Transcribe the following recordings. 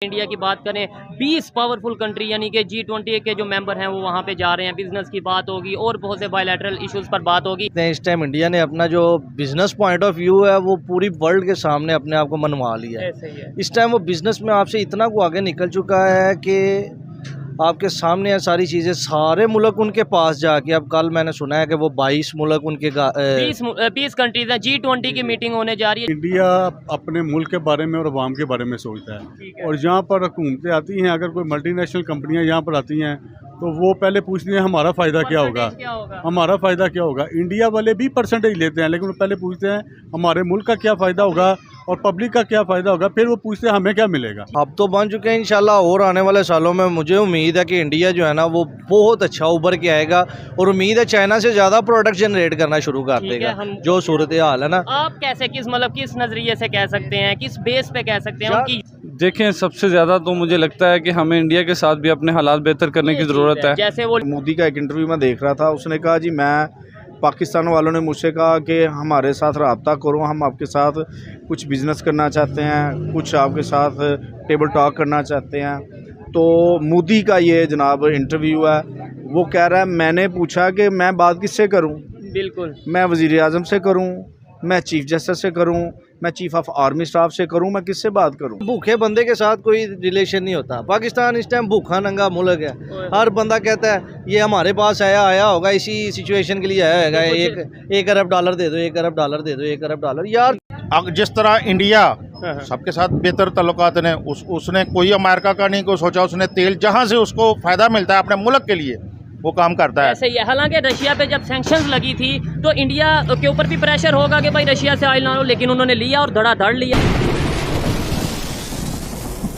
India की बात करें 20 पावरफुल कंट्री यानी कि G20 के जो मेंबर हैं वो वहाँ पे जा रहे हैं। बिजनेस की बात होगी और बहुत से बायलैटरल इश्यूज पर बात होगी। इस टाइम इंडिया ने अपना जो बिजनेस पॉइंट ऑफ व्यू है वो पूरी वर्ल्ड के सामने अपने आप को मनवा लिया है। ऐसे ही है। इस टाइम वो बिजनेस में आपसे इतना को आगे निकल चुका है कि आपके सामने है सारी चीज़ें, सारे मुल्क उनके पास जाके। अब कल मैंने सुना है कि वो 22 मुल्क उनके 20 कंट्रीज हैं। G20 की मीटिंग होने जा रही है। इंडिया अपने मुल्क के बारे में और अवाम के बारे में सोचता है और यहाँ पर हुकूमतें आती हैं, अगर कोई मल्टीनेशनल कंपनियाँ यहाँ पर आती हैं तो वो पहले पूछती हैं हमारा फ़ायदा क्या होगा, हमारा फ़ायदा क्या होगा। इंडिया वाले भी परसेंटेज लेते हैं लेकिन वो पहले पूछते हैं हमारे मुल्क का क्या फ़ायदा होगा और पब्लिक का क्या फ़ायदा होगा, फिर वो पूछते हैं हमें क्या मिलेगा। अब तो बन चुके हैं इंशाल्लाह, और आने वाले सालों में मुझे उम्मीद है कि इंडिया जो है ना वो बहुत अच्छा उभर के आएगा और उम्मीद है चाइना से ज़्यादा प्रोडक्ट जनरेट करना शुरू कर देगा। जो सूरत हाल है ना, आप कैसे किस नज़रिए से कह सकते हैं, किस बेस पे कह सकते हैं उनकी? देखें, सबसे ज़्यादा तो मुझे लगता है कि हमें इंडिया के साथ भी अपने हालात बेहतर करने की ज़रूरत है। जैसे वो मोदी का एक इंटरव्यू में देख रहा था, उसने कहा जी मैं पाकिस्तान वालों ने मुझसे कहा कि हमारे साथ रब्ता करो, हम आपके साथ कुछ बिज़नेस करना चाहते हैं, कुछ आपके साथ टेबल टॉक करना चाहते हैं। तो मोदी का ये जनाब इंटरव्यू है, वो कह रहा है मैंने पूछा कि मैं बात किससे करूं, बिल्कुल मैं वज़ीर आज़म से करूं, मैं चीफ जस्टिस से करूं, मैं चीफ ऑफ आर्मी स्टाफ से करूं, मैं किससे बात करूं। भूखे बंदे के साथ कोई रिलेशन नहीं होता। पाकिस्तान इस टाइम भूखा नंगा मुल्क है। हर बंदा कहता है ये हमारे पास आया होगा, इसी सिचुएशन के लिए आया होगा, एक अरब डॉलर दे दो, 1 अरब डॉलर दे दो, 1 अरब डॉलर। यार जिस तरह इंडिया सबके साथ बेहतर तल्लुकात ने उसने कोई अमेरिका का नहीं को सोचा, उसने तेल जहां से उसको फायदा मिलता है अपने मुल्क के लिए वो काम करता है। ऐसे ही है। हालांकि रशिया पे जब सैंक्शंस लगी थी तो इंडिया के ऊपर भी प्रेशर होगा कि भाई रशिया से ऑयल ना लो, लेकिन उन्होंने लिया और धड़ाधड़ लिया।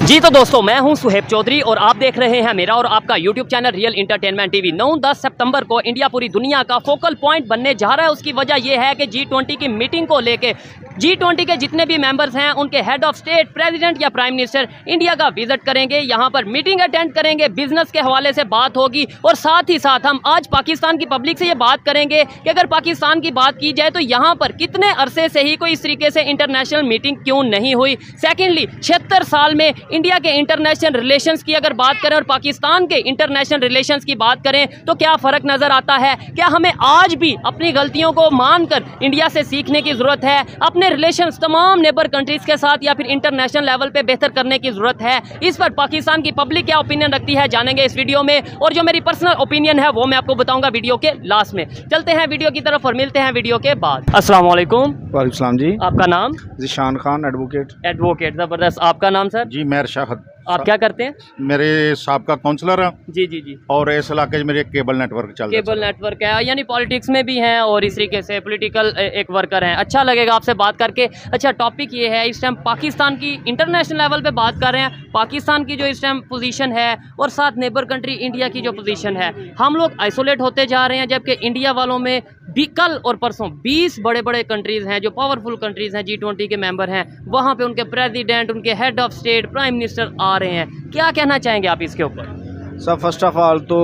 जी तो दोस्तों, मैं हूं सुहेब चौधरी और आप देख रहे हैं मेरा और आपका YouTube channel real entertainment TV. 9-10 सितंबर को इंडिया पूरी दुनिया का फोकल पॉइंट बनने जा रहा है। उसकी वजह यह है कि G20 की मीटिंग को लेके G20 के जितने भी मेंबर्स हैं उनके हेड ऑफ स्टेट, प्रेसिडेंट या प्राइम मिनिस्टर इंडिया का विजिट करेंगे, यहाँ पर मीटिंग अटेंड करेंगे, बिजनेस के हवाले से बात होगी और साथ ही साथ हम आज पाकिस्तान की पब्लिक से ये बात करेंगे कि अगर पाकिस्तान की बात की जाए तो यहाँ पर कितने अरसे से ही कोई इस तरीके से इंटरनेशनल मीटिंग क्यों नहीं हुई। सेकेंडली, 76 साल में इंडिया के इंटरनेशनल रिलेशंस की अगर बात करें और पाकिस्तान के इंटरनेशनल रिलेशंस की बात करें तो क्या फ़र्क नज़र आता है। क्या हमें आज भी अपनी गलतियों को मानकर इंडिया से सीखने की ज़रूरत है, अपने रिलेशंस तमाम नेबर कंट्रीज़ के साथ या फिर इंटरनेशनल लेवल पे बेहतर करने की ज़रूरत है। इस पर पाकिस्तान की पब्लिक क्या ओपिनियन रखती है जानेंगे इस वीडियो में, और जो मेरी पर्सनल ओपिनियन है वो मैं आपको बताऊंगा वीडियो के लास्ट में। चलते हैं वीडियो की तरफ और मिलते हैं वीडियो के बाद। अस्सलाम वालेकुम। वालेकुम सलाम जी। आपका नाम? ज़ीशान खान, एडवोकेट। ज़बरदस्त। आपका नाम सर? जी मेहर शाहद। आप क्या करते हैं? मेरे साहब का काउंसलर है जी और इस इलाके में मेरे केबल नेटवर्क चल रहा है। केबल नेटवर्क है, यानी पॉलिटिक्स में भी हैं और इस तरीके से पॉलिटिकल एक वर्कर हैं। अच्छा लगेगा आपसे बात करके। अच्छा, टॉपिक ये है, इस टाइम पाकिस्तान की इंटरनेशनल लेवल पे बात कर रहे हैं, पाकिस्तान की जो इस टाइम पोजीशन है और साथ नेबर कंट्री इंडिया की जो पोजीशन है। हम लोग आइसोलेट होते जा रहे हैं जबकि इंडिया वालों में भी कल और परसों 20 बड़े बड़े कंट्रीज़ हैं जो पावरफुल कंट्रीज़ हैं, G20 के मेंबर हैं। वहाँ पे उनके प्रेसिडेंट, उनके head of state, prime minister आ रहे हैं। क्या कहना चाहेंगे आप इसके ऊपर? सब फर्स्ट ऑफ ऑल तो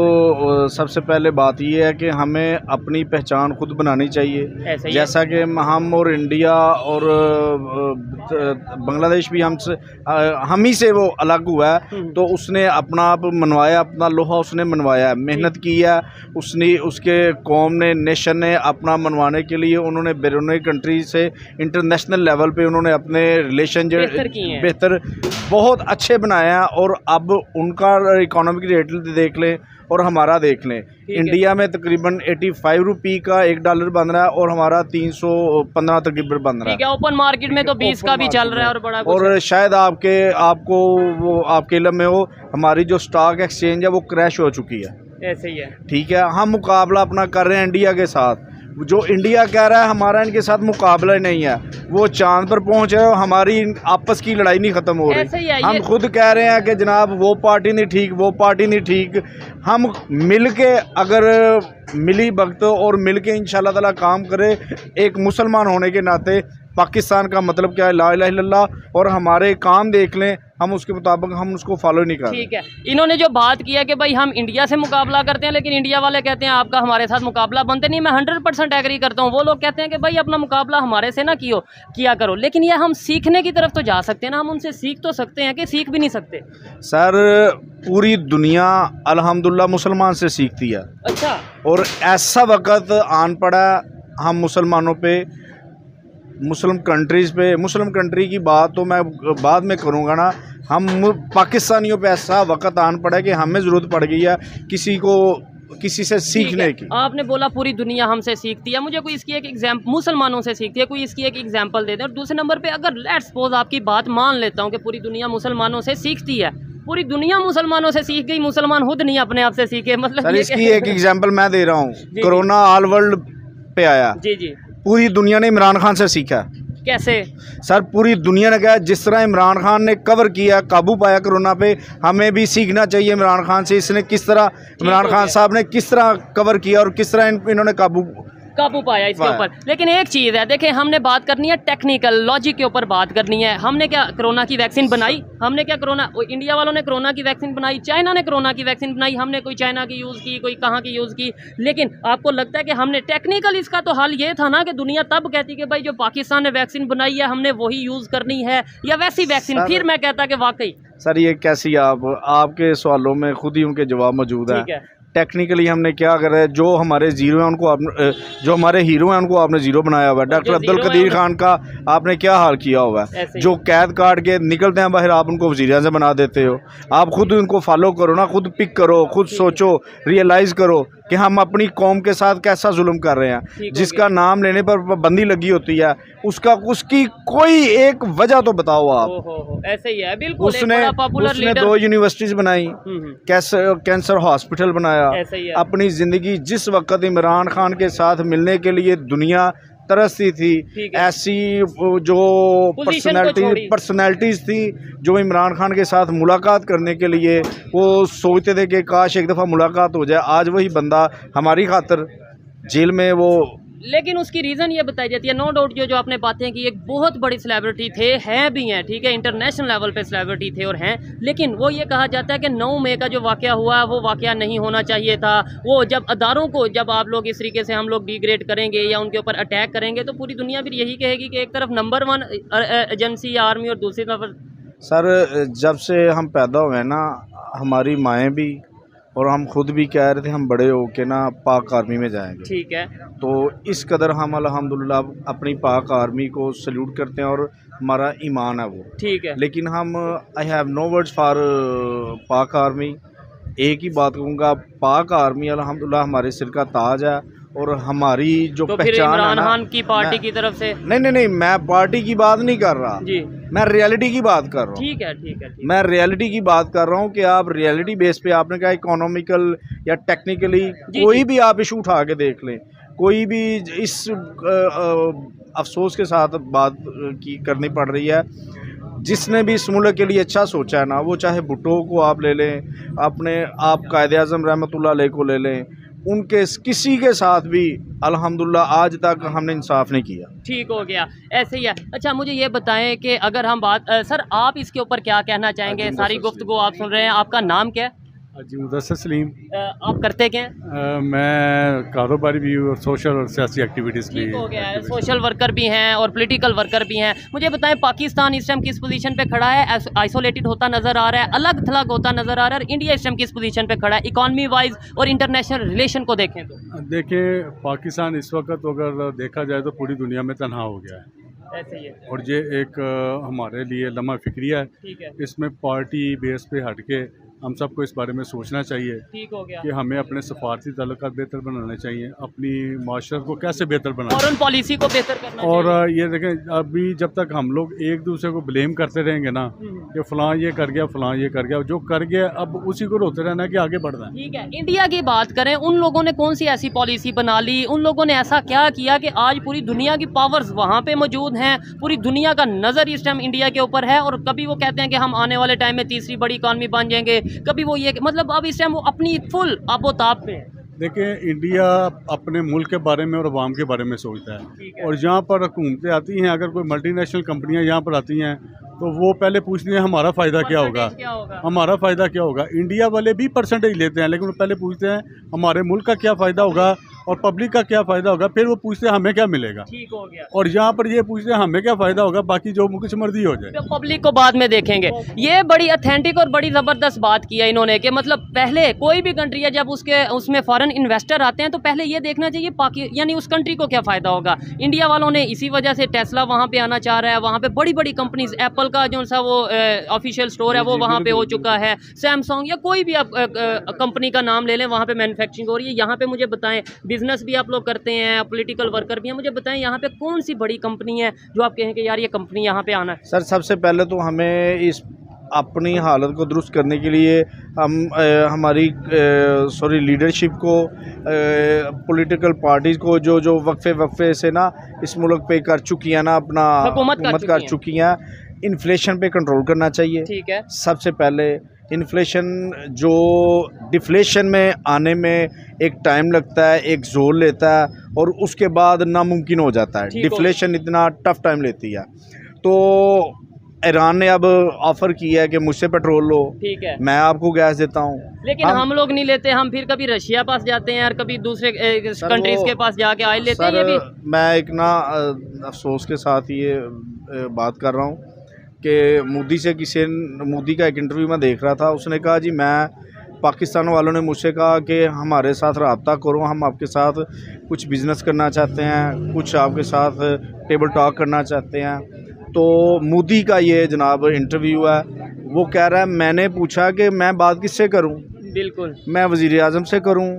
सबसे पहले बात ये है कि हमें अपनी पहचान खुद बनानी चाहिए। जैसा कि हम और इंडिया और बांग्लादेश भी हम ही से वो अलग हुआ है, तो उसने अपना आप मनवाया, अपना लोहा उसने मनवाया है, मेहनत की है उसने, उसके कौम ने, नेशन ने अपना मनवाने के लिए उन्होंने बैरून कंट्री से इंटरनेशनल लेवल पे उन्होंने अपने रिलेशन जो बेहतर बहुत अच्छे बनाया है। और अब उनका इकोनॉमिक रेट देख लें और हमारा देख लें। इंडिया में तकरीबन 85 रुपये का $1 बन रहा है और हमारा 315 तकरीबन बन रहा है। ओपन मार्केट में तो 20 का भी चल रहा है और बड़ा और शायद आपको वो आपके इल्म में हो, हमारी जो स्टॉक एक्सचेंज है वो क्रैश हो चुकी है। ऐसे ही है। ठीक है, हम मुकाबला अपना कर रहे हैं इंडिया के साथ। जो इंडिया कह रहा है हमारा इनके साथ मुकाबला ही नहीं है, वो चांद पर पहुंच रहे हो, हमारी आपस की लड़ाई नहीं ख़त्म हो रही। हम खुद कह रहे हैं कि जनाब वो पार्टी नहीं ठीक, वो पार्टी नहीं ठीक। हम मिल के अगर मिली भगत और मिल के इंशाल्लाह ताला काम करे, एक मुसलमान होने के नाते पाकिस्तान का मतलब क्या है, ला इलाहा इल्लल्लाह, और हमारे काम देख लें, हम उसके मुताबिक हम उसको फॉलो नहीं कर रहे। ठीक है, इन्होंने जो बात किया कि भाई हम इंडिया से मुकाबला करते हैं, लेकिन इंडिया वाले कहते हैं आपका हमारे साथ मुकाबला बनते नहीं। मैं 100% एग्री करता हूँ। वो लोग कहते हैं कि भाई अपना मुकाबला हमारे से ना किया करो, लेकिन ये हम सीखने की तरफ तो जा सकते हैं ना, हम उनसे सीख तो सकते हैं कि सीख भी नहीं सकते। सर पूरी दुनिया अल्हम्दुलिल्लाह मुसलमान से सीखती है। अच्छा। और ऐसा वक्त आन पड़ा हम मुसलमानों पे, मुस्लिम कंट्रीज़ पे, मुस्लिम कंट्री की बात तो मैं बाद में करूँगा ना, हम पाकिस्तानियों पे ऐसा वक्त आन पड़ा है कि हमें ज़रूरत पड़ गई है किसी से सीखने की। आपने बोला पूरी दुनिया हमसे सीखती है, मुझे कोई इसकी एक एग्जाम्पल, मुसलमानों से सीखती है, कोई इसकी एक एग्जाम्पल दे दें। और दूसरे नंबर पे अगर लेट्स सपोज आपकी बात मान लेता हूँ कि पूरी दुनिया मुसलमानों से सीखती है, पूरी दुनिया मुसलमानों से सीख गई, मुसलमान खुद नहीं अपने आप से सीखे, मतलब सर इसकी एक एग्जाम्पल मैं दे रहा हूँ। कोरोना ऑल वर्ल्ड पे आया, जी जी, पूरी दुनिया ने इमरान खान से सीखा। कैसे? सर पूरी दुनिया ने कहा जिस तरह इमरान खान ने कवर किया, काबू पाया कोरोना पे, हमें भी सीखना चाहिए इमरान खान से। इसने किस तरह, इमरान खान साहब ने किस तरह कवर किया और किस तरह इन्होंने काबू पाया इसके ऊपर। लेकिन एक चीज़ है, देखिए हमने बात करनी है टेक्निकल लॉजिक के ऊपर बात करनी है। हमने क्या कोरोना की वैक्सीन बनाई? हमने क्या कोरोना, इंडिया वालों ने कोरोना की वैक्सीन बनाई, चाइना ने कोरोना की वैक्सीन बनाई, हमने कोई चाइना की यूज़ की, कोई कहाँ की यूज़ की। लेकिन आपको लगता है कि हमने टेक्निकल, इसका तो हल ये था ना कि दुनिया तब कहती कि भाई जो पाकिस्तान ने वैक्सीन बनाई है हमने वही यूज़ करनी है, या वैसी वैक्सीन? फिर मैं कहता कि वाकई सर ये कैसी, आपके सवालों में खुद ही उनके जवाब मौजूद है। टेक्निकली हमने क्या करा है, जो हमारे ज़ीरो हैं उनको आपने, जो हमारे हीरो हैं उनको आपने ज़ीरो बनाया हुआ है। डॉक्टर अब्दुल कदीर खान का आपने क्या हाल किया हुआ है, जो कैद काट के निकलते हैं बाहर, आप उनको वज़ीर-ए-आज़म बना देते हो। आप खुद उनको फॉलो करो ना, खुद पिक करो, खुद सोचो, रियलाइज़ करो कि हम अपनी कौम के साथ कैसा जुल्म कर रहे हैं। जिसका नाम लेने पर पाबंदी लगी होती है, उसकी कोई एक वजह तो बताओ आप। ऐसे ही है बिल्कुल। उसने 2 यूनिवर्सिटीज बनाई, कैंसर हॉस्पिटल बनाया। अपनी ज़िंदगी जिस वक्त इमरान खान के साथ मिलने के लिए दुनिया तरसती थी, ऐसी जो पर्सनैलिटीज़ थी जो इमरान खान के साथ मुलाकात करने के लिए वो सोचते थे कि काश एक दफ़ा मुलाकात हो जाए। आज वही बंदा हमारी खातिर जेल में वो, लेकिन उसकी रीज़न ये बताई जाती है, नो डाउट जो आपने बातें की, एक बहुत बड़ी सेलिब्रिटी थे, हैं भी हैं, ठीक है, इंटरनेशनल लेवल पे सेलिब्रिटी थे और हैं। लेकिन वो ये कहा जाता है कि 9 मई का जो वाक़या हुआ वो वाक़या नहीं होना चाहिए था। वो जब अदारों को, जब आप लोग इस तरीके से हम लोग डिग्रेड करेंगे या उनके ऊपर अटैक करेंगे, तो पूरी दुनिया भी यही कहेगी कि एक तरफ नंबर 1 एजेंसी आर्मी और दूसरी तरफ। सर जब से हम पैदा हुए ना, हमारी माएँ भी और हम खुद भी कह रहे थे हम बड़े होके ना पाक आर्मी में जाएंगे। ठीक है। तो इस कदर हम अल्हम्दुलिल्लाह अपनी पाक आर्मी को सल्यूट करते हैं और हमारा ईमान है वो। ठीक है। लेकिन हम, I have no words for Pak army. एक ही बात कहूँगा, पाक आर्मी अल्हम्दुलिल्लाह हमारे सिर का ताज है और हमारी जो तो पहचान है ना, इमरान खान की पार्टी की तरफ से नहीं, मैं पार्टी की बात नहीं कर रहा जी, मैं रियलिटी की बात कर रहा हूँ। ठीक है। मैं रियलिटी की बात कर रहा हूँ कि आप रियलिटी बेस पे, आपने कहा इकोनॉमिकल या टेक्निकली कोई भी आप इशू उठा के देख लें, कोई भी इस अफसोस के साथ बात करनी पड़ रही है। जिसने भी इस मुल्क के लिए अच्छा सोचा है ना, वो चाहे भुट्टो को आप ले लें, आप कायद-ए-आज़म रहमतुल्लाह अलैह को ले लें, उनके किसी के साथ भी अल्हम्दुलिल्लाह आज तक हमने इंसाफ नहीं किया। ठीक हो गया, ऐसे ही है। अच्छा मुझे ये बताएं कि अगर हम बात, सर आप इसके ऊपर क्या कहना चाहेंगे? सारी गुफ्तगू आप सुन रहे हैं, आपका नाम क्या है? जी मुदस्सिर सलीम। आप करते क्या हैं? मैं कारोबारी भी हूँ और सोशल और सियासी एक्टिविटीज़ भी। हो गया है, सोशल वर्कर भी हैं और पॉलिटिकल वर्कर भी हैं। मुझे बताएं पाकिस्तान इस टाइम किस पोजीशन पे खड़ा है? आइसोलेटेड होता नज़र आ रहा है, अलग थलग होता नज़र आ रहा है, और इंडिया इस टाइम किस पोजीशन पे खड़ा है इकॉनमी वाइज और इंटरनेशनल रिलेशन को देखें तो? देखें, पाकिस्तान इस वक्त अगर देखा जाए तो पूरी दुनिया में तनहा हो गया है। ऐसे ही है। और ये एक हमारे लिए लम्हा फिक्रिया है। इसमें पार्टी बेस पे हट के हम सबको इस बारे में सोचना चाहिए। ठीक हो गया कि हमें अपने सफारती ताल्लुकात बेहतर बनाने चाहिए, अपनी माशरत को कैसे बेहतर बनाना, फॉरेन पॉलिसी को बेहतर करना और ये देखें, अभी जब तक हम लोग एक दूसरे को ब्लेम करते रहेंगे ना कि फलां ये कर गया, फलां ये कर गया, जो कर गया अब उसी को रोते रहना कि आगे बढ़ना है। ठीक है। इंडिया की बात करें, उन लोगों ने कौन सी ऐसी पॉलिसी बना ली, उन लोगों ने ऐसा क्या किया कि आज पूरी दुनिया की पावर्स वहाँ पे मौजूद हैं, पूरी दुनिया का नज़र इस टाइम इंडिया के ऊपर है, और कभी वो कहते हैं कि हम आने वाले टाइम में तीसरी बड़ी इकॉनमी बन जाएंगे, कभी वो ये, मतलब अब इस टाइम वो अपनी फुल आबोताब पे है। देखिए, इंडिया अपने मुल्क के बारे में और अवाम के बारे में सोचता है, और जहाँ पर हुकूमतें आती हैं, अगर कोई मल्टीनेशनल कंपनियाँ यहाँ पर आती हैं तो वो पहले पूछती हैं हमारा फ़ायदा क्या होगा, हमारा फ़ायदा क्या होगा। इंडिया वाले भी परसेंटेज लेते हैं, लेकिन वो पहले पूछते हैं हमारे मुल्क का क्या फ़ायदा होगा और पब्लिक का क्या फ़ायदा होगा, फिर वो पूछते हैं हमें क्या मिलेगा। ठीक हो गया। और यहाँ पर ये पूछते हैं हमें क्या फ़ायदा होगा, बाकी जो कुछ मर्जी हो जाए। तो पब्लिक को बाद में देखेंगे। ये बड़ी ऑथेंटिक और बड़ी ज़बरदस्त बात की है इन्होंने कि मतलब पहले कोई भी कंट्री है जब उसमें फॉरेन इन्वेस्टर आते हैं तो पहले ये देखना चाहिए यानी उस कंट्री को क्या फ़ायदा होगा। इंडिया वालों ने इसी वजह से टेस्ला वहाँ पे आना चाह रहा है, वहाँ पे बड़ी बड़ी कंपनीज, एप्पल का जो सा वो ऑफिशियल स्टोर है वो वहाँ पे हो चुका है, सैमसंग या कोई भी आप कंपनी का नाम ले लें वहाँ पे मैन्युफैक्चरिंग हो रही है। यहाँ पे मुझे बताएं, बिजनेस भी आप लोग करते हैं, पॉलिटिकल वर्कर भी हैं, मुझे बताएं यहाँ पे कौन सी बड़ी कंपनी है जो आप कहें कि यार ये कंपनी यहाँ पे आना है। सर, सबसे पहले तो हमें इस अपनी हालत को दुरुस्त करने के लिए हम हमारी लीडरशिप को, पॉलिटिकल पार्टीज़ को जो वक्फे से ना इस मुल्क पे कर चुकी हैं ना, अपना हुकूमत कर चुकी हैं, इन्फ्लेशन पे कंट्रोल करना चाहिए। ठीक है। सबसे पहले इन्फ्लेशन जो डिफ्लेशन में आने में एक टाइम लगता है, एक जोर लेता है और उसके बाद नामुमकिन हो जाता है। डिफ्लेशन इतना टफ टाइम लेती है। तो ईरान ने अब ऑफर किया है कि मुझसे पेट्रोल लो, ठीक है, मैं आपको गैस देता हूँ, लेकिन हम लोग नहीं लेते। हम फिर कभी रशिया पास जाते हैं और कभी दूसरे कंट्रीज के पास जाके ऑयल लेते हैं। ये भी मैं एक ना अफसोस के साथ ये बात कर रहा हूँ कि मोदी का एक इंटरव्यू मैं देख रहा था, उसने कहा जी पाकिस्तान वालों ने मुझसे कहा कि हमारे साथ रब्ता करो, हम आपके साथ कुछ बिज़नेस करना चाहते हैं, कुछ आपके साथ टेबल टॉक करना चाहते हैं। तो मोदी का ये जनाब इंटरव्यू है, वो कह रहा है मैंने पूछा कि मैं बात किससे करूं, बिल्कुल, मैं वज़ीर आज़म से करूं,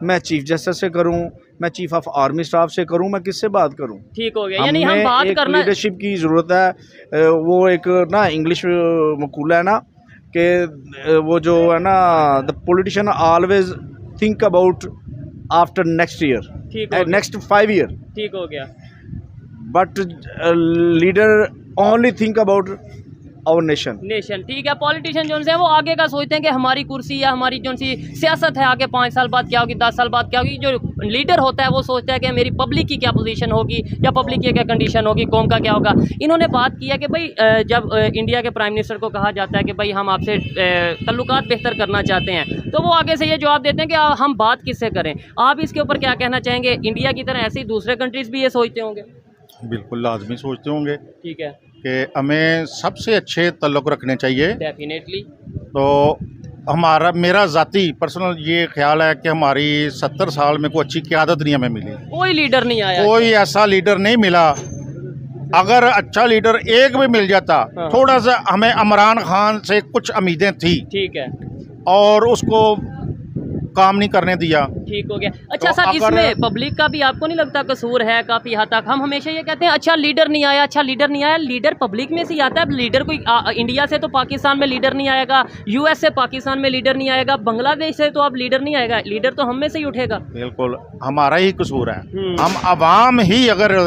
मैं चीफ जस्टिस से करूं, मैं चीफ ऑफ आर्मी स्टाफ से करूं, मैं किससे बात करूं। ठीक हो गया। यानी हम बात करना, लीडरशिप की ज़रूरत है। वो एक ना इंग्लिश मकूला है ना कि वो जो है ना, the politician always think about after next year, next 5 year. ठीक हो गया। But leader only think about our nation. ठीक है। पॉलिटिशियन जो है वो आगे का सोचते हैं कि हमारी कुर्सी या हमारी जो सी सियासत है आगे 5 साल बाद क्या होगी, 10 साल बाद क्या होगी। जो लीडर होता है वो सोचता है कि मेरी पब्लिक की क्या पोजीशन होगी या पब्लिक की क्या कंडीशन होगी, कौम का क्या होगा। इन्होंने बात किया कि भाई जब इंडिया के प्राइम मिनिस्टर को कहा जाता है कि भाई हम आपसे तल्लुकात बेहतर करना चाहते हैं, तो वो आगे से ये जवाब देते हैं कि हम बात किससे करें। आप इसके ऊपर क्या कहना चाहेंगे? इंडिया की तरह ऐसे ही दूसरे कंट्रीज़ भी ये सोचते होंगे? बिल्कुल लाजमी सोचते होंगे। ठीक है कि हमें सबसे अच्छे तल्लुक़ रखने चाहिए। डेफिनेटली। तो मेरा ज़ाती पर्सनल ये ख्याल है कि हमारी 70 साल में कोई अच्छी क़यादत नहीं हमें मिली, कोई लीडर नहीं आया, कोई ऐसा लीडर नहीं मिला। अगर अच्छा लीडर एक भी मिल जाता, थोड़ा सा हमें इमरान खान से कुछ उम्मीदें थी, ठीक है, और उसको काम नहीं करने दिया। ठीक हो गया। अच्छा तो सर, इसमें पब्लिक का भी आपको नहीं लगता कसूर है काफ़ी हद तक? हम हमेशा ये कहते हैं अच्छा लीडर नहीं आया, अच्छा लीडर नहीं आया। लीडर पब्लिक में से ही आता है। लीडर कोई इंडिया से तो पाकिस्तान में लीडर नहीं आएगा, यूएस से पाकिस्तान में लीडर नहीं आएगा, बांग्लादेश से तो अब लीडर नहीं आएगा। लीडर तो हम में से ही उठेगा। बिल्कुल हमारा ही कसूर है। हम अवाम ही अगर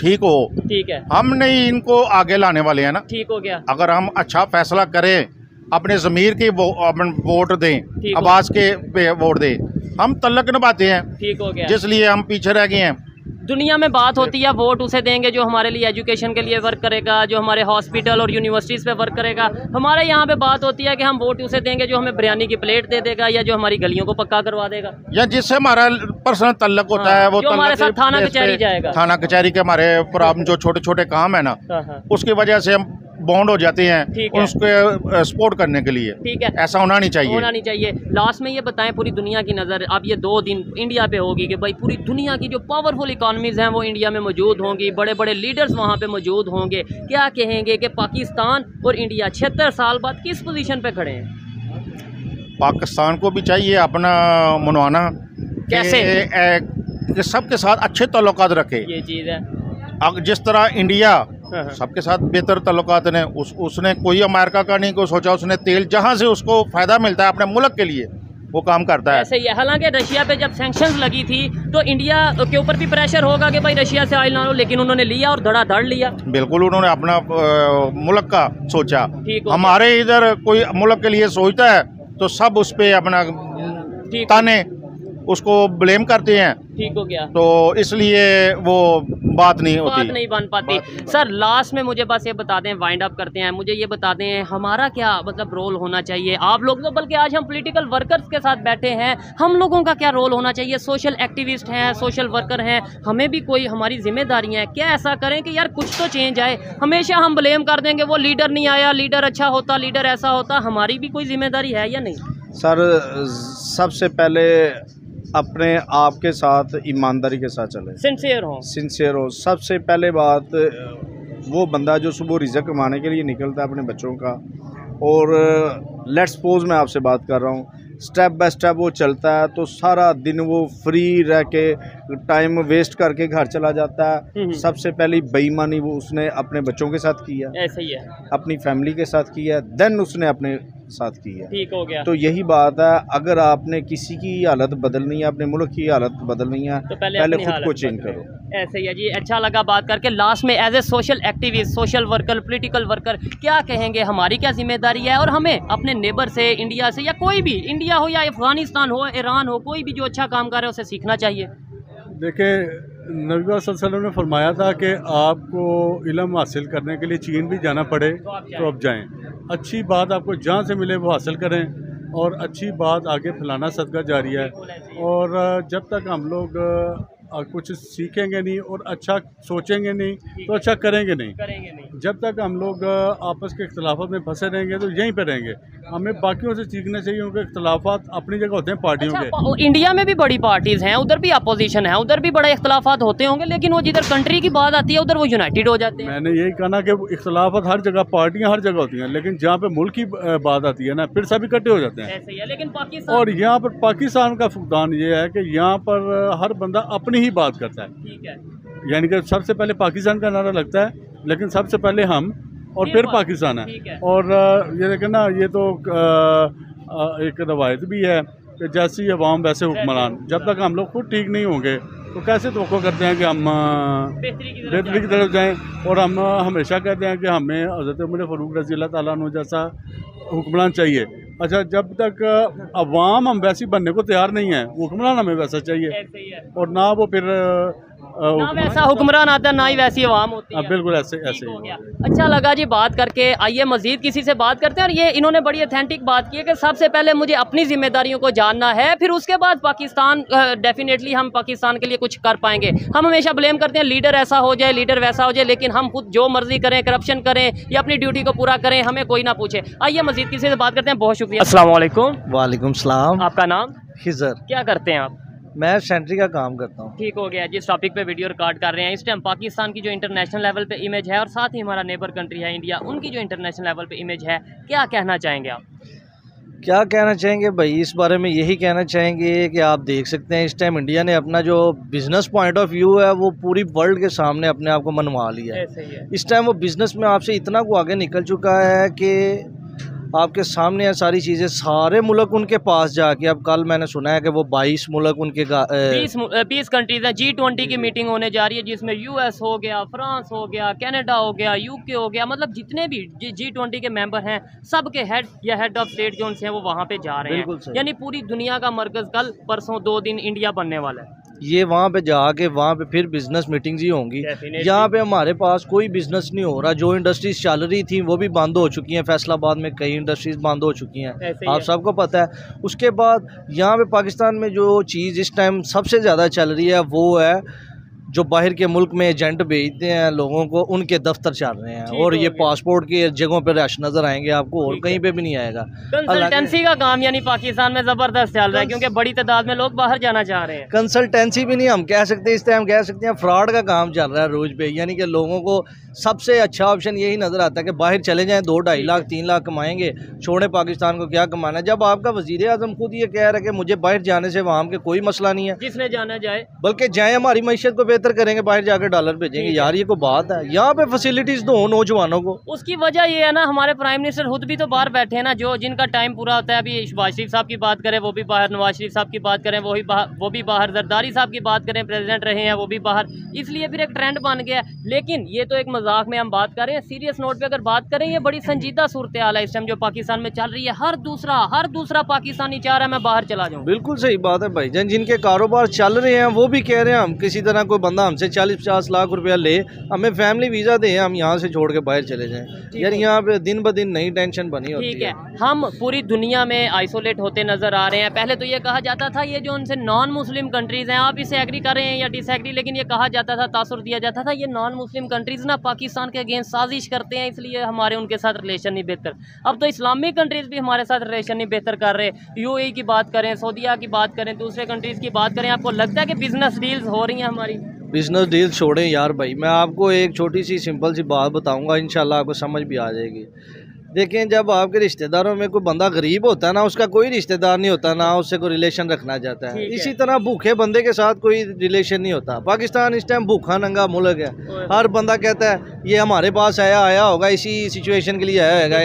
ठीक हो, ठीक है, हम नहीं इनको आगे लाने वाले हैं ना। ठीक हो गया। अगर हम अच्छा फैसला करें, अपने ज़मीर के वोट दें, आवाज़ के वोट दें, हम तल्लक निभाते हैं। ठीक हो गया। जिसलिए हम पीछे रह गए हैं। दुनिया में बात होती है वोट उसे देंगे जो हमारे लिए एजुकेशन के लिए वर्क करेगा, जो हमारे हॉस्पिटल और यूनिवर्सिटीज़ पे वर्क करेगा। हमारे यहाँ पे बात होती है कि हम वोट उसे देंगे जो हमें बिरयानी की प्लेट दे देगा या जो हमारी गलियों को पक्का करवा देगा, या जिससे हमारा पर्सनल तल्लक होता है। वो जो हमारे साथ थाना कचहरी जाएगा, थाना कचहरी के हमारे प्रॉब्लम जो छोटे छोटे काम है ना, उसकी वजह से हम बॉन्ड हो जाते हैं उसके सपोर्ट करने के लिए। ठीक है, ऐसा होना नहीं चाहिए, होना नहीं चाहिए। लास्ट में ये बताएं, पूरी दुनिया की नज़र अब ये 2 दिन इंडिया पे होगी कि भाई पूरी दुनिया की जो पावरफुल इकॉनमीज़ हैं वो इंडिया में मौजूद होंगी, बड़े बड़े लीडर्स वहाँ पे मौजूद होंगे। क्या कहेंगे कि पाकिस्तान और इंडिया 76 साल बाद किस पोजीशन पे खड़े हैं? पाकिस्तान को भी चाहिए अपना मनवाना, कैसे कि सबके साथ अच्छे ताल्लुकात रखे। ये चीज़ है। जिस तरह इंडिया सबके साथ बेहतर ताल्लुकात ने उसने कोई अमेरिका का नहीं को सोचा, उसने तेल जहाँ से उसको फ़ायदा मिलता है अपने मुल्क के लिए वो काम करता है। ऐसे ही है। हालांकि रशिया पे जब सैंक्शंस लगी थी तो इंडिया के ऊपर भी प्रेशर होगा कि भाई रशिया से ऑयल ना लो, लेकिन उन्होंने लिया और धड़ाधड़ लिया। बिल्कुल, उन्होंने अपना मुल्क का सोचा। हमारे इधर कोई मुल्क के लिए सोचता है तो सब उस पर अपना ताने उसको ब्लेम करते हैं, ठीक हो गया, तो इसलिए वो बात नहीं होती, बात नहीं बन पाती। सर लास्ट में मुझे बस ये बता दें, वाइंड अप करते हैं, मुझे ये बता दें हमारा क्या मतलब रोल होना चाहिए, आप लोग तो बल्कि आज हम पॉलिटिकल वर्कर्स के साथ बैठे हैं, हम लोगों का क्या रोल होना चाहिए, सोशल एक्टिविस्ट हैं, सोशल वर्कर हैं, हमें भी कोई हमारी जिम्मेदारियां हैं, क्या ऐसा करें कि यार कुछ तो चेंज आए। हमेशा हम ब्लेम कर देंगे वो लीडर नहीं आया, लीडर अच्छा होता, लीडर ऐसा होता, हमारी भी कोई जिम्मेदारी है या नहीं? सर सबसे पहले अपने आप के साथ ईमानदारी के साथ चले, सिंसियर हो। सबसे पहले बात, वो बंदा जो सुबह रिज़्क कमाने के लिए निकलता है अपने बच्चों का, और लेट्स सपोज मैं आपसे बात कर रहा हूँ, स्टेप बाय स्टेप वो चलता है, तो सारा दिन वो फ्री रह के टाइम वेस्ट करके घर चला जाता है। सबसे पहली बेईमानी वो उसने अपने बच्चों के साथ की है, ऐसा ही है, अपनी फैमिली के साथ की है, देन उसने अपने साथ की है। ठीक हो गया। तो यही बात है, अगर आपने किसी की हालत बदलनी है, अपने मुल्क की हालत बदलनी है, तो पहले खुद को चेंज करो। ऐसे ही है जी। अच्छा लगा बात करके। लास्ट में as a social activist, social worker, political worker क्या कहेंगे, हमारी क्या जिम्मेदारी है, और हमें अपने नेबर से, इंडिया से, या कोई भी, इंडिया हो या अफगानिस्तान हो, ईरान हो, कोई भी जो अच्छा काम कर रहा है उसे सीखना चाहिए? देखिए, नबी पाक सल्लल्लाहु अलैहि वसल्लम ने फरमाया था कि आपको इल्म हासिल करने के लिए चीन भी जाना पड़े तो आप जाएं। अच्छी बात आपको जहाँ से मिले वो हासिल करें, और अच्छी बात आगे फैलाना सदका जारी है। और जब तक हम लोग कुछ सीखेंगे नहीं और अच्छा सोचेंगे नहीं तो अच्छा करेंगे नहीं। जब तक हम लोग आपस के इख्तलाफात में फंसे रहेंगे तो यहीं पे रहेंगे। हमें बाकियों से सीखना चाहिए, उनके इख्तलाफात अपनी जगह होते हैं पार्टियों के। इंडिया में भी बड़ी पार्टीज हैं, उधर भी अपोजिशन है, उधर भी बड़े इख्तलाफात होते होंगे, लेकिन वो जिधर कंट्री की बात आती है उधर वो यूनाइटेड हो जाते हैं। मैंने यही कहा ना कि इख्तलाफात हर जगह, पार्टियाँ हर जगह होती हैं, लेकिन जहाँ पे मुल्क की बात आती है ना, फिर सब इकट्ठे हो जाते हैं। ऐसे ही है, लेकिन पाकिस्तान, और यहाँ पर पाकिस्तान का फुकदान ये है कि यहाँ पर हर बंदा अपनी ही बात करता है। ठीक है, यानी कि सबसे पहले पाकिस्तान का नारा लगता है, लेकिन सबसे पहले हम और फिर पाकिस्तान है। और ये देखें ना, ये तो एक रवायत भी है कि जैसी अवाम वैसे हुक्मरान। जब तक हम लोग खुद ठीक नहीं होंगे तो कैसे तवक्को करते हैं कि हम बेहतरी की तरफ जाएं। और हम हमेशा कहते हैं कि हमें हज़रत उमर फ़ारूक रज़ी अल्लाह ताला अन्हु जैसा हुक्मरान चाहिए। अच्छा, जब तक अवाम हम वैसी बनने को तैयार नहीं है, हुक्मरान हमें वैसा चाहिए, और ना वो फिर ना वैसा हुक्मरान आता है, ना ही वैसी आवाम होती है। बिल्कुल ऐसे हो गया। अच्छा लगा जी बात करके। आइए मजीद किसी से बात करते हैं। और ये इन्होंने बड़ी ऑथेंटिक बात की है कि सबसे पहले मुझे अपनी जिम्मेदारियों को जानना है, फिर उसके बाद पाकिस्तान, डेफिनेटली हम पाकिस्तान के लिए कुछ कर पाएंगे। हम हमेशा ब्लेम करते हैं लीडर ऐसा हो जाए, लीडर वैसा हो जाए, लेकिन हम खुद जो मर्जी करें, करप्शन करें या अपनी ड्यूटी को पूरा करें, हमें कोई ना पूछे। आइए मजीद किसी से बात करते हैं। बहुत शुक्रिया। अस्सलाम वालेकुम। वालेकुम सलाम। आपका नाम? खिजर। क्या करते हैं आप? मैं सेंट्री का काम करता हूँ। ठीक हो गया। जिस टॉपिक पे वीडियो रिकॉर्ड कर रहे हैं इस टाइम, पाकिस्तान की जो इंटरनेशनल लेवल पे इमेज है, और साथ ही हमारा नेबर कंट्री है इंडिया, उनकी जो इंटरनेशनल लेवल पे इमेज है, क्या कहना चाहेंगे आप? क्या कहना चाहेंगे भाई, इस बारे में यही कहना चाहेंगे कि आप देख सकते हैं इस टाइम इंडिया ने अपना जो बिज़नेस पॉइंट ऑफ व्यू है वो पूरी वर्ल्ड के सामने अपने आप को मनवा लिया है। इस टाइम वो बिज़नेस में आपसे इतना को आगे निकल चुका है कि आपके सामने है सारी चीज़ें, सारे मुल्क उनके पास जाके, अब कल मैंने सुना है कि वो 22 मुल्क उनके 20 कंट्रीज हैं। G20 की मीटिंग होने जा रही है, जिसमें US हो गया, फ्रांस हो गया, कनाडा हो गया, UK हो गया, मतलब जितने भी G20 के मेंबर हैं सब के हेड या हेड ऑफ स्टेट जो हैं वो वहाँ पे जा रहे हैं। यानी पूरी दुनिया का मरकज़ कल परसों 2 दिन इंडिया बनने वाला है। ये वहाँ पे जाके वहाँ पे फिर बिजनेस मीटिंग्स ही होंगी। यहाँ पे हमारे पास कोई बिजनेस नहीं हो रहा। जो इंडस्ट्रीज चल रही थी वो भी बंद हो चुकी हैं। फैसलाबाद में कई इंडस्ट्रीज बंद हो चुकी हैं, आप सबको पता है। उसके बाद यहाँ पे पाकिस्तान में जो चीज़ इस टाइम सबसे ज़्यादा चल रही है वो है जो बाहर के मुल्क में एजेंट भेजते हैं लोगों को, उनके दफ्तर चल रहे हैं। और ये पासपोर्ट की जगहों पर रश नज़र आएंगे आपको, और कहीं पे भी नहीं आएगा। कंसल्टेंसी का काम यानी पाकिस्तान में ज़बरदस्त चल रहा है, क्योंकि बड़ी तादाद में लोग बाहर जाना चाह रहे हैं। कंसल्टेंसी भी नहीं हम कह सकते, इस टाइम कह सकते हैं फ्रॉड का काम चल रहा है रोज़ पे। यानी कि लोगों को सबसे अच्छा ऑप्शन यही नज़र आता है कि बाहर चले जाएँ, 2-2.5 लाख 3 लाख कमाएंगे, छोड़े पाकिस्तान को क्या कमाना है। जब आपका वज़ीर आज़म खुद ये कह रहा है कि मुझे बाहर जाने से वहाँ के कोई मसला नहीं है, जिसने जाना जाए, बल्कि जाए हमारी मैशत को बेहतर करेंगे, बाहर जाकर डॉलर भेजेंगे। यार ये कोई बात है? यहाँ पे फैसिलिटीज दो नौजवानों को। उसकी वजह ये है ना, हमारे प्राइम मिनिस्टर खुद भी तो बाहर बैठे हैं ना, जो जिनका टाइम पूरा होता है। अभी शहबाज शरीफ साहब की बात करें वो भी बाहर, नवाज शरीफ साहब की बात करें वो भी बाहर, जरदारी साहब की बात करें प्रेसिडेंट रहे हैं वो भी बाहर, इसलिए फिर एक ट्रेंड बन गया। लेकिन ये तो एक मजाक में हम बात कर रहे हैं, सीरियस नोट पे अगर बात करें, ये बड़ी संजीदा सूरत हाल है इस टाइम जो पाकिस्तान में चल रही है। हर दूसरा पाकिस्तानी चाह रहा है मैं बाहर चला जाऊँ। बिल्कुल सही बात है भाईजान, जिनके कारोबार चल रहे हैं वो भी कह रहे हैं हम किसी तरह कोई बंदा हमसे 40-50 लाख रुपया ले, हमें फैमिली वीज़ा दे, हम यहाँ से छोड़ के बाहर चले जाएं। यार यहाँ पे दिन ब दिन नई टेंशन बनी होती है। ठीक है, हम पूरी दुनिया में आइसोलेट होते नजर आ रहे हैं। पहले तो ये कहा जाता था ये जो उनसे नॉन मुस्लिम कंट्रीज हैं, आप इसे एग्री कर रहे हैं या डिसएग्री, लेकिन ये कहा जाता था, तासुर दिया जाता था, ये नॉन मुस्लिम कंट्रीज ना पाकिस्तान के अगेंस्ट साजिश करते हैं, इसलिए हमारे उनके साथ रिलेशन नहीं बेहतर। अब तो इस्लामिक कंट्रीज भी हमारे साथ रिलेशन नहीं बेहतर कर रहे। यूएई की बात करें, सऊदीया की बात करें, दूसरे कंट्रीज की बात करें, आपको लगता है कि बिजनेस डील्स हो रही हैं हमारी? बिजनेस डील छोड़ें यार भाई, मैं आपको एक छोटी सी सिंपल सी बात बताऊंगा, इंशाल्लाह आपको समझ भी आ जाएगी। देखें, जब आपके रिश्तेदारों में कोई बंदा गरीब होता है ना, उसका कोई रिश्तेदार नहीं होता ना उससे कोई रिलेशन रखना चाहता है। इसी तरह भूखे बंदे के साथ कोई रिलेशन नहीं होता। पाकिस्तान इस टाइम भूखा नंगा मुल्क है। हर बंदा कहता है ये हमारे पास आया होगा, इसी सिचुएशन के लिए आया होगा,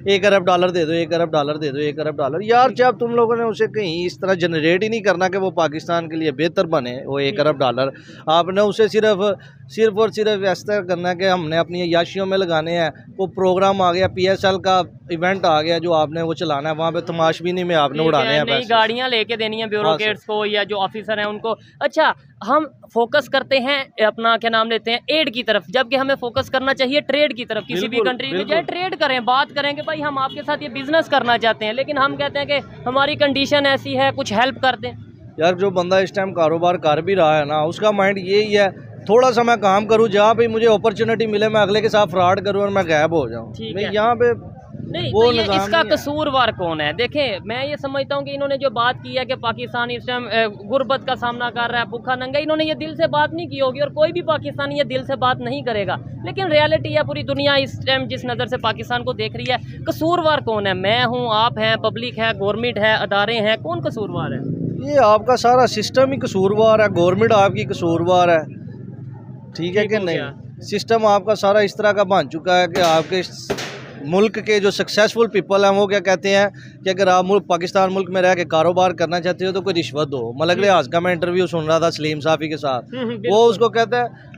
एक अरब डॉलर दे दो, 1 अरब डॉलर दे दो, 1 अरब डॉलर। यार जब तुम लोगों ने उसे कहीं इस तरह जनरेट ही नहीं करना कि वो पाकिस्तान के लिए बेहतर बने, वो 1 अरब डॉलर, आपने उसे सिर्फ और सिर्फ ऐसा करना है कि हमने अपनी याशियों में लगाने हैं। वो प्रोग्राम आ गया, PSL का इवेंट आ गया जो आपने वो चलाना है, वहाँ पे तमाशबीनी में आपने उड़ाने हैं, नई गाड़ियाँ लेके देनी है ब्यूरोक्रेट्स को या जो ऑफिसर हैं उनको। अच्छा, हम फोकस करते हैं अपना क्या नाम लेते हैं एड की तरफ, जबकि हमें फोकस करना चाहिए ट्रेड की तरफ। किसी भी कंट्री में जाए ट्रेड करें, बात करें कि भाई हम आपके साथ ये बिजनेस करना चाहते हैं, लेकिन हम कहते हैं कि हमारी कंडीशन ऐसी है, कुछ हेल्प कर दें। यार जो बंदा इस टाइम कारोबार कर भी रहा है ना, उसका माइंड यही है थोड़ा सा मैं काम करूँ, जहाँ पे मुझे अपॉर्चुनिटी मिले मैं अगले के साथ फ्रॉड करूँ और मैं गायब हो जाऊँ। यहाँ पे नहीं तो ये इसका कसूरवार कौन है? देखें, मैं ये समझता हूँ कि इन्होंने जो बात की है कि पाकिस्तान इस टाइम गुर्बत का सामना कर रहा है, भूखा नंगा, इन्होंने ये दिल से बात नहीं की होगी और कोई भी पाकिस्तानी ये दिल से बात नहीं करेगा। लेकिन रियलिटी है, पूरी दुनिया इस टाइम जिस नज़र से पाकिस्तान को देख रही है। कसूरवार कौन है? मैं हूँ, आप हैं, पब्लिक है, गवर्नमेंट है, अदारे हैं, कौन कसूरवार है? ये आपका सारा सिस्टम ही कसूरवार है, गवर्नमेंट आपकी कसूरवार है। ठीक है कि नहीं? सिस्टम आपका सारा इस तरह का बन चुका है कि आपके मुल्क के जो सक्सेसफुल पीपल हैं वो क्या कहते हैं कि अगर आप पाकिस्तान मुल्क में रह के कारोबार करना चाहते हो तो कोई रिश्वत दो। मलक रियाज का मैं इंटरव्यू सुन रहा था सलीम साफ़ी के साथ, वो उसको कहता है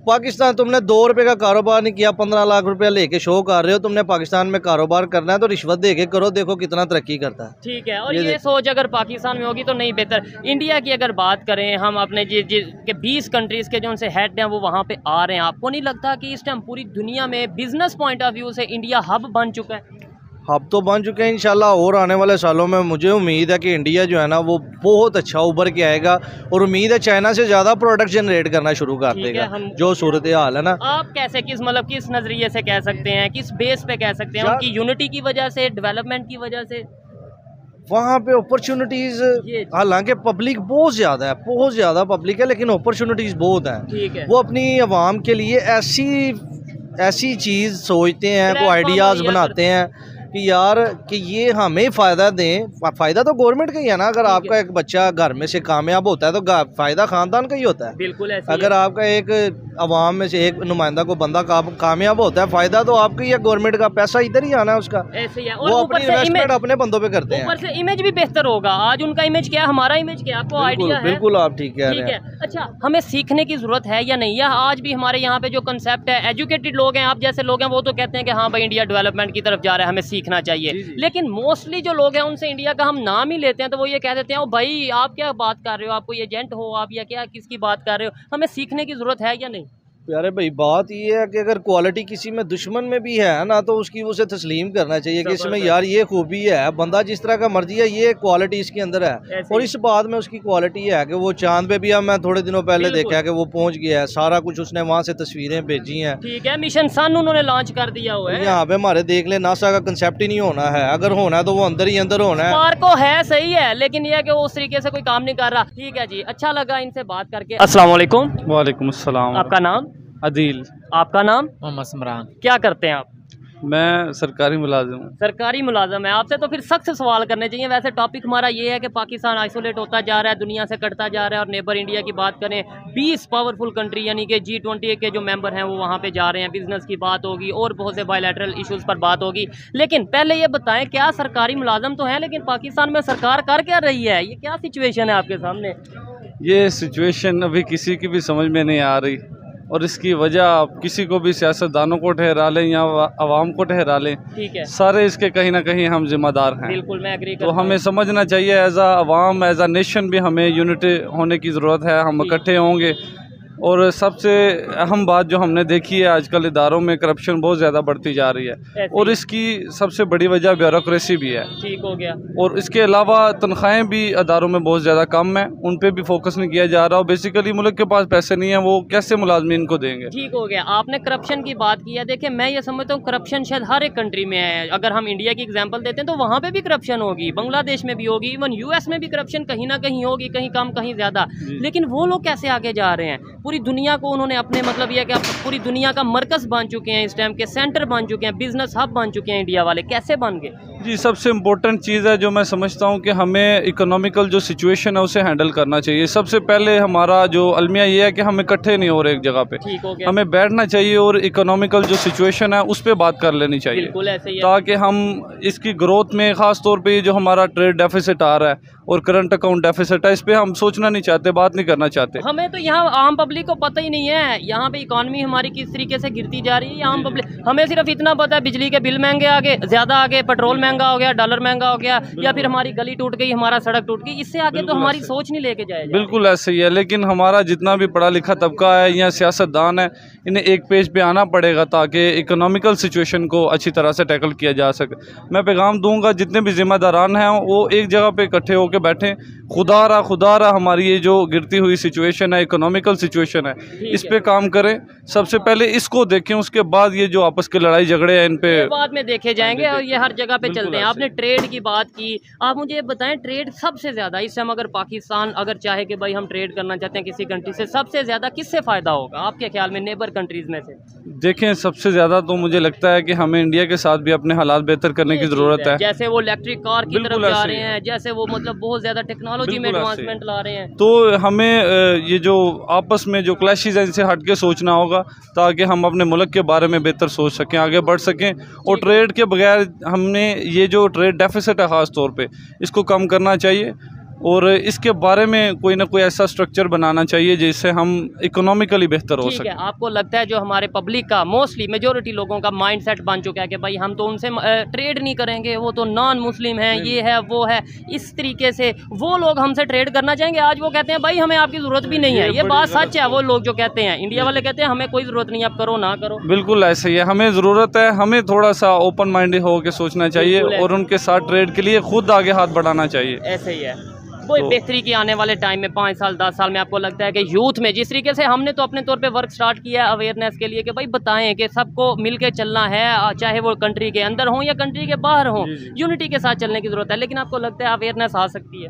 पाकिस्तान तुमने 2 रुपये का कारोबार नहीं किया, 15 लाख रुपया लेके शो कर रहे हो, तुमने पाकिस्तान में कारोबार करना है तो रिश्वत दे के करो, देखो कितना तरक्की करता है। ठीक है, और ये सोच अगर पाकिस्तान में होगी तो नहीं बेहतर। इंडिया की अगर बात करें हम अपने के 20 कंट्रीज़ के जो उनसे हेड हैं वो वहाँ पे आ रहे हैं, आपको नहीं लगता कि इस टाइम पूरी दुनिया में बिजनेस पॉइंट ऑफ व्यू से इंडिया हब बन चुका है? हब तो बन चुके हैं इंशाल्लाह, और आने वाले सालों में मुझे उम्मीद है कि इंडिया जो है ना वो बहुत अच्छा उभर के आएगा, और उम्मीद है चाइना से ज़्यादा प्रोडक्ट जनरेट करना शुरू कर देगा। जो सूरत हाल है ना, आप कैसे किस नज़रिए से कह सकते हैं, किस बेस पे कह सकते हैं? उनकी यूनिटी की वजह से, डेवलपमेंट की वजह से? वहाँ पे अपॉर्चुनिटीज़, हालांकि पब्लिक बहुत ज़्यादा पब्लिक है, लेकिन अपॉर्चुनिटीज़ बहुत हैं। ठीक है, वो अपनी आवाम के लिए ऐसी चीज़ सोचते हैं, कोई आइडियाज़ बनाते हैं कि यार कि ये हमें फ़ायदा दें। फ़ायदा तो गवर्नमेंट का ही है ना, अगर आपका एक बच्चा घर में से कामयाब होता है तो फ़ायदा ख़ानदान का ही होता है। बिल्कुल ऐसे अगर आपका एक अवाम में से एक नुमाइंदा को बंदा कामयाब होता है, फ़ायदा तो आपका ही है, गवर्नमेंट का पैसा इधर ही आना है उसका। ऐसे ही है, और वो अपनी इन्वेस्टमेंट अपने बंदों पे करते हैं। ऊपर से इमेज भी बेहतर होगा। आज उनका इमेज क्या है, हमारा इमेज क्या है, आपको आइडिया है? बिल्कुल आप ठीक कह रहे हैं। अच्छा, हमें सीखने की ज़रूरत है या नहीं? या आज भी हमारे यहाँ पे जो कंसेप्ट है, एजुकेटेड लोग हैं, आप जैसे लोग हैं, वो तो कहते हैं कि हाँ भाई इंडिया डेवलपमेंट की तरफ जा रहा है, हमें सीखना चाहिए। लेकिन मोस्टली जो लोग हैं उनसे इंडिया का हम नाम ही लेते हैं तो वो ये कह देते हैं ओ भाई आप क्या बात कर रहे हो, आप कोई एजेंट हो आप, या क्या किसकी बात कर रहे हो? हमें सीखने की ज़रूरत है या नहीं? प्यारे भाई बात ये है कि अगर क्वालिटी किसी में दुश्मन में भी है ना तो उसकी उसे तस्लीम करना चाहिए कि इसमें यार ये खूबी है, बंदा जिस तरह का मर्जी है ये क्वालिटी इसके अंदर है। और इस बात में उसकी क्वालिटी है कि वो चांद पे भी, अब मैं थोड़े दिनों पहले देखा कि वो पहुंच गया है, सारा कुछ उसने वहाँ से तस्वीरें भेजी हैं। ठीक है, मिशन सन उन्होंने लॉन्च कर दिया हुआ है। यहाँ पे हमारे देख ले नासा का कंसेप्ट ही नहीं होना है, अगर होना है तो वो अंदर ही अंदर होना है। मार्को है सही है, लेकिन यह कि वो उस तरीके से कोई काम नहीं कर रहा। ठीक है जी, अच्छा लगा इनसे बात करके। अस्सलाम वालेकुम। वालेकुम अस्सलाम। आपका नाम? अदील। आपका नाम? मोहम्मद समरान। क्या करते हैं आप? मैं सरकारी मुलाजिम हूँ। सरकारी मुलाजम है आपसे, तो फिर सख्त सवाल करने चाहिए। वैसे टॉपिक हमारा ये है कि पाकिस्तान आइसोलेट होता जा रहा है, दुनिया से कटता जा रहा है, और नेबर इंडिया की बात करें 20 पावरफुल कंट्री यानी कि G20 के जो मेंबर हैं वो वहाँ पे जा रहे हैं, बिजनेस की बात होगी और बहुत से बायलैटरल इश्यूज़ पर बात होगी। लेकिन पहले ये बताएं, क्या सरकारी मुलाजम तो हैं लेकिन पाकिस्तान में सरकार कर क्या रही है? ये क्या सिचुएशन है आपके सामने? ये सिचुएशन अभी किसी की भी समझ में नहीं आ रही, और इसकी वजह आप किसी को भी सियासतदानों को ठहरा लें या आवाम को ठहरा लें, ठीक है, सारे इसके कहीं ना कहीं हम जिम्मेदार हैं। बिल्कुल मैं एग्री तो करता हमें हूं। समझना चाहिए as uh Awam, as a nation भी हमें यूनिटी होने की ज़रूरत है। हम इकट्ठे होंगे, और सबसे अहम बात जो हमने देखी है आजकल इदारों में करप्शन बहुत ज़्यादा बढ़ती जा रही है, ऐसे और ही। इसकी सबसे बड़ी वजह ब्यूरोक्रेसी भी है। ठीक हो गया। और इसके अलावा तनख्वाहें भी अदारों में बहुत ज़्यादा कम है, उन पे भी फोकस नहीं किया जा रहा। और बेसिकली मुल्क के पास पैसे नहीं है, वो कैसे मुलाजमीन को देंगे? ठीक हो गया। आपने करप्शन की बात की है, देखिए मैं ये समझता हूँ करप्शन शायद हर एक कंट्री में है। अगर हम इंडिया की एग्जांपल देते हैं तो वहाँ पे भी करप्शन होगी, बांग्लादेश में भी होगी, इवन यूएस में भी करप्शन कहीं ना कहीं होगी, कहीं कम कहीं ज़्यादा। लेकिन वो लोग कैसे आगे जा रहे हैं? पूरी दुनिया को उन्होंने अपने मतलब ये है कि आप पूरी दुनिया का मरकज बन चुके हैं, इस टाइम के सेंटर बन चुके हैं, बिजनेस हब बन चुके हैं इंडिया वाले। कैसे बन गए? जी, सबसे इम्पोर्टेंट चीज़ है जो मैं समझता हूँ कि हमें इकोनॉमिकल जो सिचुएशन है उसे हैंडल करना चाहिए। सबसे पहले हमारा जो अलमिया ये है कि हम इकट्ठे नहीं हो रहे एक जगह पे, ठीक हो गया। हमें बैठना चाहिए और इकोनॉमिकल जो सिचुएशन है उस पर बात कर लेनी चाहिए, बिल्कुल ऐसे ही है। ताकि हम इसकी ग्रोथ में ख़ास तौर पे जो हमारा ट्रेड डेफिसिट आ रहा है और करंट अकाउंट डेफिसिट है, इस पे हम सोचना नहीं चाहते, बात नहीं करना चाहते। हमें तो यहाँ आम पब्लिक को पता ही नहीं है यहाँ पे इकॉनमी हमारी किस तरीके से गिरती जा रही है। आम पब्लिक, हमें सिर्फ इतना पता है बिजली के बिल महंगे आ गए, ज़्यादा आ गए, पेट्रोल महंगा हो गया, डॉलर महंगा हो गया, या फिर हमारी गली टूट गई, हमारा सड़क टूट गई। इससे आगे तो हमारी सोच नहीं लेके जाए। बिल्कुल ऐसे ही है। लेकिन हमारा जितना भी पढ़ा लिखा तबका है या सियासतदान है, इन्हें एक पेज पे आना पड़ेगा ताकि इकोनॉमिकल सिचुएशन को अच्छी तरह से टैकल किया जा सके। मैं पैगाम दूंगा जितने भी जिम्मेदारान हैं वो एक जगह पे इकट्ठे होकर बैठें। खुदा रहा हमारी ये जो गिरती हुई सिचुएशन है, इकोनॉमिकल सिचुएशन है, इस पे काम करें। सबसे पहले इसको देखें, उसके बाद ये जो आपस के लड़ाई झगड़े हैं इन पे बाद में देखे जाएंगे, और ये हर जगह पे चलते हैं। आपने ट्रेड की बात की, आप मुझे बताएं ट्रेड सबसे ज़्यादा इस समय अगर पाकिस्तान अगर चाहे कि भाई हम ट्रेड करना चाहते हैं किसी कंट्री से, सबसे ज़्यादा किससे फ़ायदा होगा आपके ख्याल में नेबर कंट्रीज़ में से? देखें, सबसे ज़्यादा तो मुझे लगता है कि हमें इंडिया के साथ भी अपने हालात बेहतर करने की ज़रूरत है। जैसे वो इलेक्ट्रिक कार की तरफ जा रहे हैं, जैसे वो मतलब बहुत ज़्यादा टेक्नोलॉजी में एडवांसमेंट ला रहे हैं, तो हमें ये जो आपस में जो क्लैशेस हैं इनसे हट के सोचना होगा ताकि हम अपने मुल्क के बारे में बेहतर सोच सकें, आगे बढ़ सकें। और ट्रेड के बगैर हमने ये जो ट्रेड डेफिसिट है ख़ास तौर पे, इसको कम करना चाहिए, और इसके बारे में कोई ना कोई ऐसा स्ट्रक्चर बनाना चाहिए जिससे हम इकोनॉमिकली बेहतर हो सके। आपको लगता है जो हमारे पब्लिक का मोस्टली मेजोरिटी लोगों का माइंडसेट बन चुका है कि भाई हम तो उनसे ट्रेड नहीं करेंगे, वो तो नॉन मुस्लिम हैं, ये है वो है, इस तरीके से वो लोग हमसे ट्रेड करना चाहेंगे? आज वो कहते हैं भाई हमें आपकी ज़रूरत भी नहीं है। ये बात सच है। वो लोग जो कहते हैं, इंडिया वाले कहते हैं हमें कोई ज़रूरत नहीं, आप करो ना करो। बिल्कुल ऐसे ही है, हमें ज़रूरत है, हमें थोड़ा सा ओपन माइंडेड होकर सोचना चाहिए और उनके साथ ट्रेड के लिए खुद आगे हाथ बढ़ाना चाहिए। ऐसे ही है। कोई बेहतरी की आने वाले टाइम में 5 साल 10 साल में आपको लगता है कि यूथ में जिस तरीके से हमने तो अपने तौर पे वर्क स्टार्ट किया है अवेयरनेस के लिए कि भाई बताएं कि सबको मिल के चलना है, चाहे वो कंट्री के अंदर हो या कंट्री के बाहर हो, यूनिटी के साथ चलने की ज़रूरत है, लेकिन आपको लगता है अवेयरनेस आ सकती है?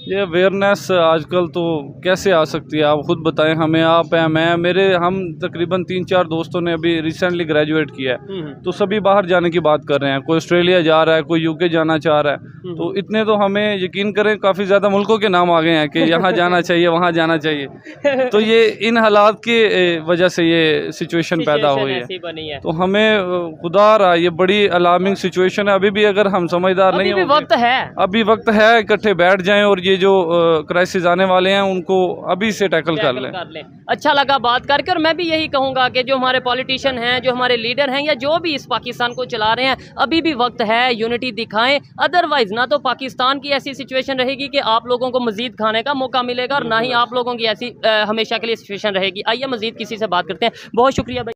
ये अवेयरनेस आजकल तो कैसे आ सकती है, आप खुद बताएं हमें। आप हैं, मैं, हम तकरीबन 3-4 दोस्तों ने अभी रिसेंटली ग्रेजुएट किया है, तो सभी बाहर जाने की बात कर रहे हैं। कोई ऑस्ट्रेलिया जा रहा है, कोई यूके जाना चाह रहा है। तो इतने तो हमें यकीन करें काफ़ी ज़्यादा मुल्कों के नाम आ गए हैं कि यहाँ जाना चाहिए, वहाँ जाना चाहिए। तो ये इन हालात की वजह से ये सिचुएशन पैदा हुई है। तो हमें खुदा रहा, ये बड़ी अलार्मिंग सिचुएशन है। अभी भी अगर हम समझदार नहीं होंगे, वक्त है, अभी वक्त है, इकट्ठे बैठ जाएं और ये जो क्राइसिस आने वाले हैं उनको अभी से टैकल कर लें। अच्छा लगा बात करके, और मैं भी यही कहूँगा कि जो हमारे पॉलिटिशियन हैं, जो हमारे लीडर हैं, या जो भी इस पाकिस्तान को चला रहे हैं, अभी भी वक्त है, यूनिटी दिखाएं। अदरवाइज ना तो पाकिस्तान की ऐसी सिचुएशन रहेगी कि आप लोगों को मजीद खाने का मौका मिलेगा, और ना ही आप लोगों की ऐसी हमेशा के लिए सिचुएशन रहेगी। आइए मजीद किसी से बात करते हैं। बहुत शुक्रिया भाई।